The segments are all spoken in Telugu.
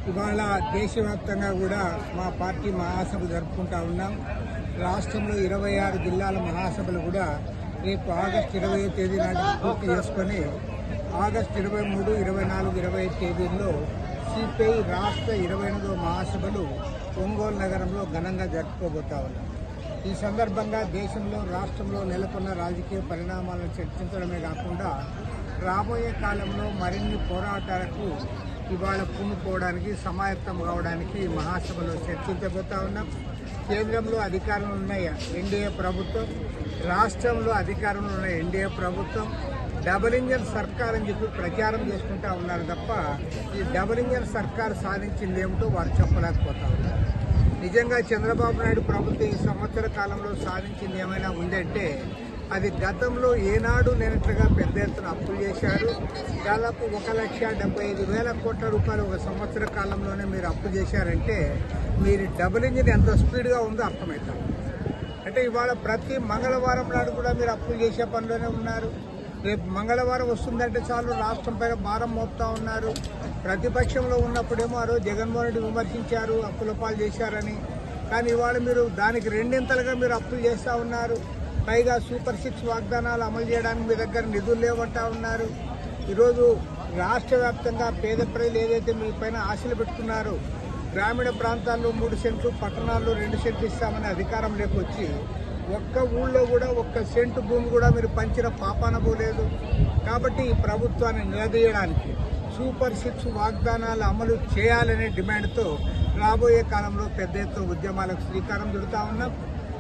ఇవాళ దేశవ్యాప్తంగా కూడా మా పార్టీ మహాసభ జరుపుకుంటా ఉన్నాం. రాష్ట్రంలో 26 జిల్లాల మహాసభలు కూడా రేపు ఆగస్టు 20వ తేదీ నాటి పూర్తి చేసుకొని ఆగస్టు 23, 24, 25 తేదీల్లో సిపిఐ రాష్ట్ర 28వ మహాసభలు ఒంగోలు నగరంలో ఘనంగా జరుపుకోబోతా ఉన్నాం. ఈ సందర్భంగా దేశంలో రాష్ట్రంలో నెలకొన్న రాజకీయ పరిణామాలను చర్చించడమే కాకుండా రాబోయే కాలంలో మరిన్ని పోరాటాలకు ఇవాళ పూనుకోవడానికి సమాయత్తం కావడానికి మహాసభలో చర్చించబోతా ఉన్నాం. కేంద్రంలో అధికారంలో ఉన్న ఎన్డీఏ ప్రభుత్వం, రాష్ట్రంలో అధికారంలో ఉన్న ఎన్డీఏ ప్రభుత్వం డబుల్ ఇంజన్ సర్కార్ అని చెప్పి ప్రచారం చేసుకుంటా ఉన్నారు తప్ప ఈ డబుల్ ఇంజన్ సర్కార్ సాధించింది ఏమిటో వారు చెప్పలేకపోతా ఉన్నారు. నిజంగా చంద్రబాబు నాయుడు ప్రభుత్వం ఈ సంవత్సర కాలంలో సాధించింది ఏమైనా ఉందంటే అది గతంలో ఏనాడు లేనట్లుగా పెద్ద ఎత్తున అప్పులు చేశారు. దాదాపు 1,75,000 కోట్ల రూపాయలు ఒక సంవత్సర కాలంలోనే మీరు అప్పు చేశారంటే మీరు డబుల్ ఇంజిన్ ఎంత స్పీడ్గా ఉందో అర్థమవుతాం. అంటే ఇవాళ ప్రతి మంగళవారం నాడు కూడా మీరు అప్పులు చేసే పనిలోనే ఉన్నారు. రేపు మంగళవారం వస్తుందంటే చాలు రాష్ట్రం పైన భారం మోపుతా ఉన్నారు. ప్రతిపక్షంలో ఉన్నప్పుడేమో ఆ రోజు జగన్మోహన్ రెడ్డి విమర్శించారు, అప్పుల పాలు చేశారని. కానీ ఇవాళ మీరు దానికి రెండింతలుగా మీరు అప్పులు చేస్తూ ఉన్నారు. పైగా సూపర్ 6 వాగ్దానాలు అమలు చేయడానికి మీ దగ్గర నిధులు లేవంటా ఉన్నారు. ఈరోజు రాష్ట్ర వ్యాప్తంగా పేద ప్రజలు ఏదైతే మీ పైన ఆశలు పెట్టుకున్నారో గ్రామీణ ప్రాంతాల్లో 3 సెంట్లు, పట్టణాల్లో 2 సెంట్లు ఇస్తామని అధికారం లేకొచ్చి ఒక్క ఊళ్ళో కూడా 1 సెంటు భూమి కూడా మీరు పంచిన పాపాన పోలేదు. కాబట్టి ఈ ప్రభుత్వాన్ని నిలదీయడానికి సూపర్ 6 వాగ్దానాలు అమలు చేయాలనే డిమాండ్తో రాబోయే కాలంలో పెద్ద ఎత్తున ఉద్యమాలకు శ్రీకారం చుడతా ఉన్నాం.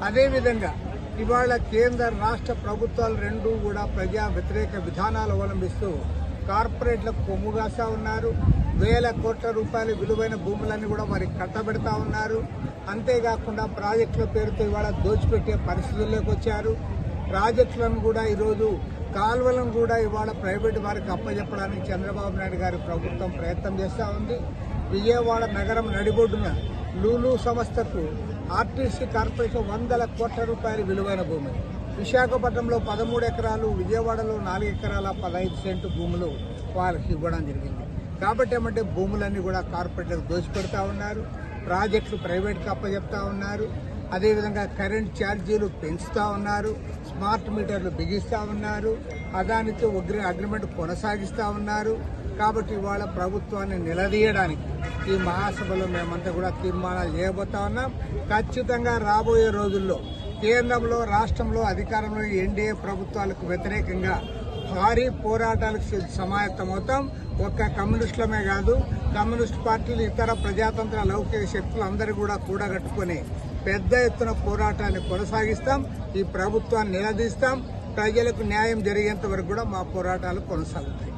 అదేవిధంగా ఇవాళ కేంద్ర రాష్ట్ర ప్రభుత్వాలు రెండూ కూడా ప్రజా వ్యతిరేక విధానాలు అవలంబిస్తూ కార్పొరేట్లకు కొమ్ముగాస్తా ఉన్నారు. వేల కోట్ల రూపాయల విలువైన భూములన్నీ కూడా వారికి కట్టబెడతా ఉన్నారు. అంతేకాకుండా ప్రాజెక్టుల పేరుతో ఇవాళ దోచిపెట్టే పరిస్థితుల్లోకి వచ్చారు. ప్రాజెక్టులను కూడా ఈరోజు కాలువలను కూడా ఇవాళ ప్రైవేటు వారికి అప్పచెప్పడానికి చంద్రబాబు నాయుడు గారి ప్రభుత్వం ప్రయత్నం చేస్తూ ఉంది. విజయవాడ నగరం నడిబొడ్డున లూలు సంస్థకు ఆర్టీసీ కార్పొరేషన్ 100 కోట్ల రూపాయల విలువైన భూమి, విశాఖపట్నంలో 13 ఎకరాలు, విజయవాడలో 4 ఎకరాల 15 సెంటు భూములు వాళ్ళకి ఇవ్వడం జరిగింది. కాబట్టి ఏమంటే భూములన్నీ కూడా కార్పొరేట్లకు దోచిపెడతా ఉన్నారు, ప్రాజెక్టులు ప్రైవేట్కి అప్పచెప్తా ఉన్నారు. అదేవిధంగా కరెంట్ ఛార్జీలు పెంచుతూ ఉన్నారు, స్మార్ట్ మీటర్లు బిగిస్తూ ఉన్నారు, అదానితో అగ్రిమెంట్ కొనసాగిస్తూ ఉన్నారు. కాబట్టి ఇవాళ ప్రభుత్వాన్ని నిలదీయడానికి ఈ మహాసభలో మేమంతా కూడా తీర్మానాలు చేయబోతా ఉన్నాం. ఖచ్చితంగా రాబోయే రోజుల్లో కేంద్రంలో, రాష్ట్రంలో అధికారంలో ఎన్డీఏ ప్రభుత్వాలకు వ్యతిరేకంగా భారీ పోరాటాలకు సమాయత్తమవుతాం. ఒక్క కమ్యూనిస్టులమే కాదు, కమ్యూనిస్ట్ పార్టీలు, ఇతర ప్రజాతంత్ర లౌకిక శక్తులు అందరూ కూడా కూడగట్టుకుని పెద్ద ఎత్తున పోరాటాన్ని కొనసాగిస్తాం. ఈ ప్రభుత్వాన్ని నిలదీస్తాం. ప్రజలకు న్యాయం జరిగేంత వరకు కూడా మా పోరాటాలు కొనసాగుతాయి.